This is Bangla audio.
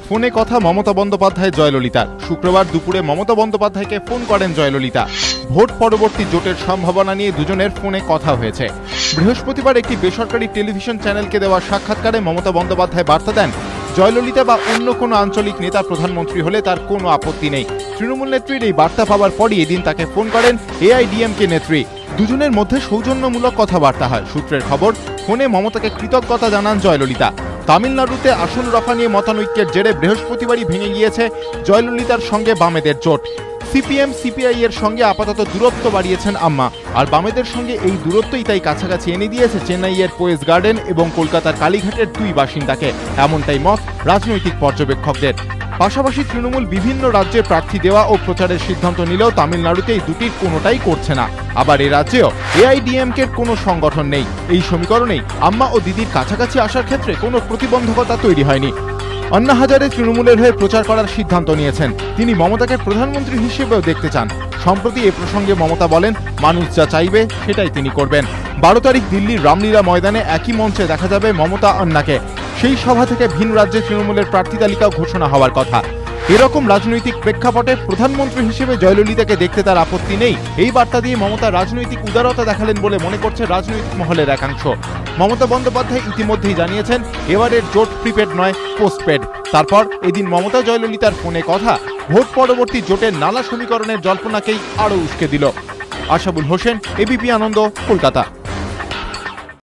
ফোনে কথা মমতা বন্দ্যোপাধ্যায় জয়ললিতার। শুক্রবার দুপুরে মমতা বন্দ্যোপাধ্যায়কে ফোন করেন জয়ললিতা। ভোট পরবর্তী জোটের সম্ভাবনা নিয়ে দুজনের ফোনে কথা হয়েছে। বৃহস্পতিবার একটি বেসরকারি টেলিভিশন চ্যানেলকে দেওয়া সাক্ষাৎকারে মমতা বন্দ্যোপাধ্যায় বার্তা দেন, জয়ললিতা বা অন্য কোনো আঞ্চলিক নেতা প্রধানমন্ত্রী হলে তার কোনো আপত্তি নেই। তৃণমূল নেত্রীর এই বার্তা পাওয়ার পরই এদিন তাকে ফোন করেন এআইডিএমকে নেত্রী। দুজনের মধ্যে সৌজন্যমূলক কথাবার্তা হয়। সূত্রের খবর, ফোনে মমতাকে কৃতজ্ঞতা জানান জয়ললিতা। তামিলনাড়ুতে আসন রফা নিয়ে মতানৈক্যের জেরে বৃহস্পতিবারই ভেঙে গিয়েছে জয়ললিতার সঙ্গে বামেদের জোট। সিপিএম সিপিআই এর সঙ্গে আপাতত দূরত্ব বাড়িয়েছেন আম্মা, আর বামেদের সঙ্গে এই দূরত্বই তাই কাছাকাছি এনে দিয়েছে চেন্নাইয়ের পোয়েস গার্ডেন এবং কলকাতার কালীঘাটের দুই বাসিন্দাকে। এমনটাই মত রাজনৈতিক পর্যবেক্ষকদের। পাশাপাশি তৃণমূল বিভিন্ন রাজ্যে প্রার্থী দেওয়া ও প্রচারের সিদ্ধান্ত নিলেও তামিলনাড়ুতে এই দুটির কোনোটাই করছে না। আবার এ রাজ্যেও এআইডিএমকের কোনো সংগঠন নেই। এই সমীকরণেই আম্মা ও দিদির কাছাকাছি আসার ক্ষেত্রে কোনো প্রতিবন্ধকতা তৈরি হয়নি। আন্না হাজারে তৃণমূলের হয়ে প্রচার করার সিদ্ধান্ত নিয়েছেন। তিনি মমতাকে প্রধানমন্ত্রী হিসেবেও দেখতে চান। সম্প্রতি এ প্রসঙ্গে মমতা বলেন, মানুষ যা চাইবে সেটাই তিনি করবেন। 12 তারিখ দিল্লির রামলীলা ময়দানে একই মঞ্চে দেখা যাবে মমতা আন্নাকে। সেই সভা থেকে ভিন রাজ্যে তৃণমূলের প্রার্থী তালিকা ঘোষণা হওয়ার কথা। এরকম রাজনৈতিক প্রেক্ষাপটে প্রধানমন্ত্রী হিসেবে জয়ললিতাকে দেখতে তার আপত্তি নেই। এই বার্তা দিয়ে মমতা রাজনৈতিক উদারতা দেখালেন বলে মনে করছে রাজনৈতিক মহলের একাংশ। মমতা বন্দ্যোপাধ্যায় ইতিমধ্যেই জানিয়েছেন, এবারের জোট প্রিপেড নয়, পোস্টপেড। তারপর এদিন মমতা জয়ললিতার ফোনে কথা ভোট পরবর্তী জোটের নানা সমীকরণের জল্পনাকেই আরও উস্কে দিল। আশাবুল হোসেন, এবিপি আনন্দ, কলকাতা।